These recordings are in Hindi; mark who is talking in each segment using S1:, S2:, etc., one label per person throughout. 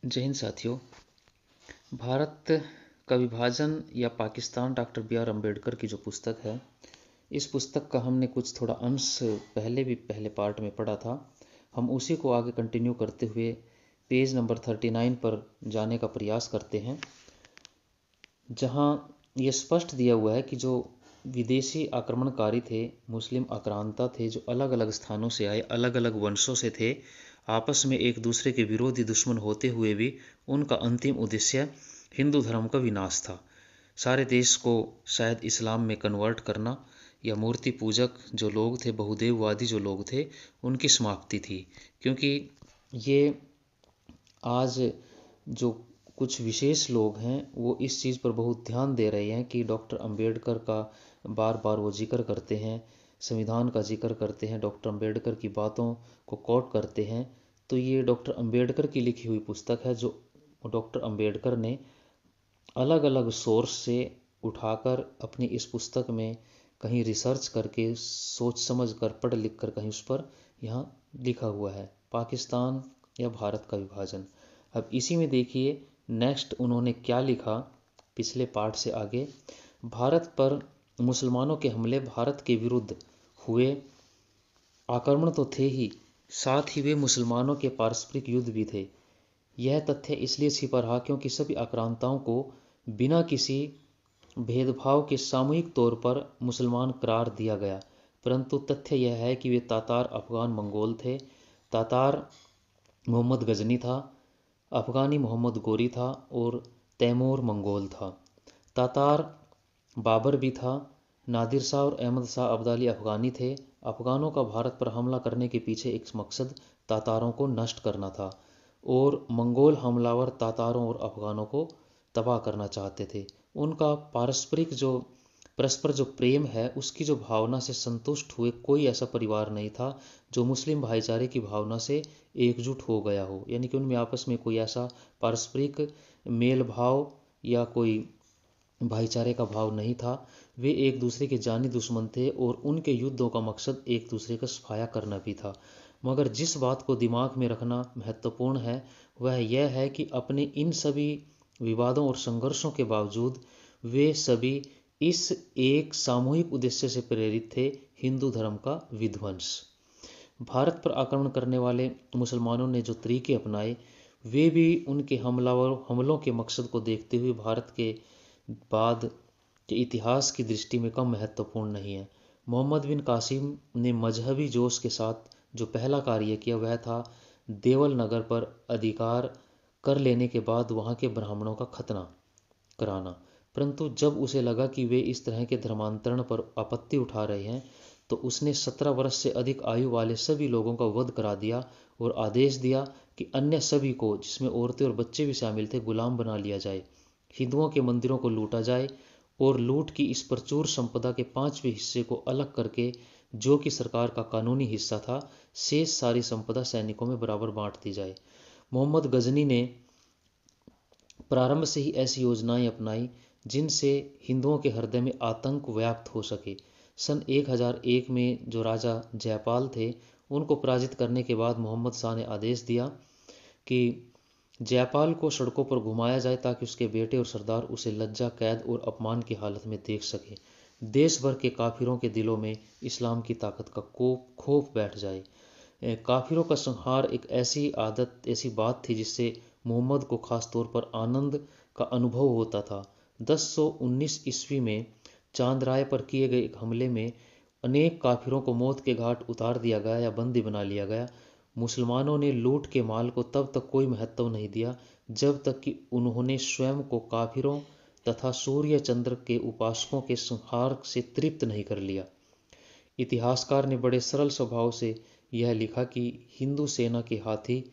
S1: जय हिंद साथियों। भारत का विभाजन या पाकिस्तान डॉक्टर बी.आर. अम्बेडकर की जो पुस्तक है, इस पुस्तक का हमने कुछ थोड़ा अंश पहले पार्ट में पढ़ा था। हम उसी को आगे कंटिन्यू करते हुए पेज नंबर 39 पर जाने का प्रयास करते हैं, जहां ये स्पष्ट दिया हुआ है कि जो विदेशी आक्रमणकारी थे, मुस्लिम आक्रांता थे, जो अलग अलग स्थानों से आए, अलग अलग वंशों से थे, आपस में एक दूसरे के विरोधी दुश्मन होते हुए भी उनका अंतिम उद्देश्य हिंदू धर्म का विनाश था। सारे देश को शायद इस्लाम में कन्वर्ट करना, या मूर्ति पूजक जो लोग थे, बहुदेववादी जो लोग थे, उनकी समाप्ति थी। क्योंकि ये आज जो कुछ विशेष लोग हैं वो इस चीज़ पर बहुत ध्यान दे रहे हैं कि डॉक्टर अंबेडकर का बार बार वो जिक्र करते हैं, संविधान का जिक्र करते हैं, डॉक्टर अंबेडकर की बातों को कोट करते हैं। तो ये डॉक्टर अंबेडकर की लिखी हुई पुस्तक है, जो डॉक्टर अंबेडकर ने अलग अलग सोर्स से उठाकर अपनी इस पुस्तक में कहीं रिसर्च करके, सोच समझ कर, पढ़ लिख कर कहीं उस पर यहाँ लिखा हुआ है, पाकिस्तान या भारत का विभाजन। अब इसी में देखिए नेक्स्ट उन्होंने क्या लिखा पिछले पार्ट से आगे। भारत पर मुसलमानों के हमले भारत के विरुद्ध हुए आक्रमण तो थे ही, साथ ही वे मुसलमानों के पारस्परिक युद्ध भी थे। यह तथ्य इसलिए छिपा रहा क्योंकि सभी आक्रांताओं को बिना किसी भेदभाव के सामूहिक तौर पर मुसलमान करार दिया गया। परंतु तथ्य यह है कि वे तातार अफगान मंगोल थे। तातार मोहम्मद गजनी था, अफगानी मोहम्मद गोरी था और तैमूर मंगोल था। तातार बाबर भी था। नादिर शाह और अहमद शाह अब्दाली अफगानी थे। अफगानों का भारत पर हमला करने के पीछे एक मकसद तातारों को नष्ट करना था, और मंगोल हमलावर तातारों और अफगानों को तबाह करना चाहते थे। उनका परस्पर जो प्रेम है, उसकी जो भावना से संतुष्ट हुए कोई ऐसा परिवार नहीं था जो मुस्लिम भाईचारे की भावना से एकजुट हो गया हो। यानी कि उनमें आपस में कोई ऐसा पारस्परिक मेल भाव या कोई भाईचारे का भाव नहीं था। वे एक दूसरे के जानी दुश्मन थे और उनके युद्धों का मकसद एक दूसरे का सफाया करना भी था। मगर जिस बात को दिमाग में रखना महत्वपूर्ण है वह यह है कि अपने इन सभी विवादों और संघर्षों के बावजूद वे सभी इस एक सामूहिक उद्देश्य से प्रेरित थे, हिंदू धर्म का विध्वंस। भारत पर आक्रमण करने वाले मुसलमानों ने जो तरीके अपनाए, वे भी उनके हमलों के मकसद को देखते हुए भारत के बाद के इतिहास की दृष्टि में कम महत्वपूर्ण नहीं है। मोहम्मद बिन कासिम ने मजहबी जोश के साथ जो पहला कार्य किया वह था देवल नगर पर अधिकार कर लेने के बाद वहां के ब्राह्मणों का खतना कराना। परंतु जब उसे लगा कि वे इस तरह के धर्मांतरण पर आपत्ति उठा रहे हैं, तो उसने 17 वर्ष से अधिक आयु वाले सभी लोगों का वध करा दिया और आदेश दिया कि अन्य सभी को, जिसमें औरतें और बच्चे भी शामिल थे, गुलाम बना लिया जाए। हिंदुओं के मंदिरों को लूटा जाए और लूट की इस प्रचुर संपदा के 5वें हिस्से को अलग करके, जो कि सरकार का कानूनी हिस्सा था, शेष सारी संपदा सैनिकों में बराबर बांट दी जाए। मोहम्मद गजनी ने प्रारंभ से ही ऐसी योजनाएं अपनाई जिनसे हिंदुओं के हृदय में आतंक व्याप्त हो सके। सन 1001 में जो राजा जयपाल थे, उनको पराजित करने के बाद मोहम्मद शाह ने आदेश दिया कि जयपाल को सड़कों पर घुमाया जाए ताकि उसके बेटे और सरदार उसे लज्जा, कैद और अपमान की हालत में देख सके। देश भर के काफिरों के दिलों में इस्लाम की ताकत का खौफ बैठ जाए। काफिरों का संहार एक ऐसी बात थी जिससे मोहम्मद को खास तौर पर आनंद का अनुभव होता था। 1019 ईस्वी में चांद राय पर किए गए एक हमले में अनेक काफिरों को मौत के घाट उतार दिया गया या बंदी बना लिया गया। मुसलमानों ने लूट के माल को तब तक कोई महत्व नहीं दिया जब तक कि उन्होंने स्वयं को काफिरों तथा सूर्य चंद्र के उपासकों के संहार से तृप्त नहीं कर लिया। इतिहासकार ने बड़े सरल स्वभाव से यह लिखा कि हिंदू सेना के हाथी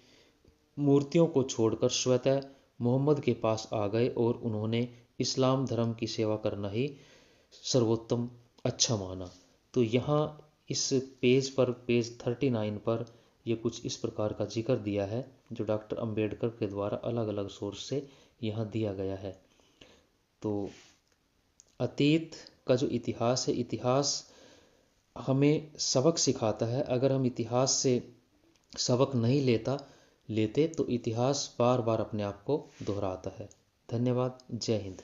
S1: मूर्तियों को छोड़कर स्वतः मोहम्मद के पास आ गए और उन्होंने इस्लाम धर्म की सेवा करना ही सर्वोत्तम अच्छा माना। तो यहाँ इस पेज 39 पर यह कुछ इस प्रकार का जिक्र दिया है जो डॉक्टर अंबेडकर के द्वारा अलग अलग सोर्स से यहाँ दिया गया है। तो अतीत का जो इतिहास है, इतिहास हमें सबक सिखाता है। अगर हम इतिहास से सबक नहीं लेता लेते तो इतिहास बार बार अपने आप को दोहराता है। धन्यवाद। जय हिंद।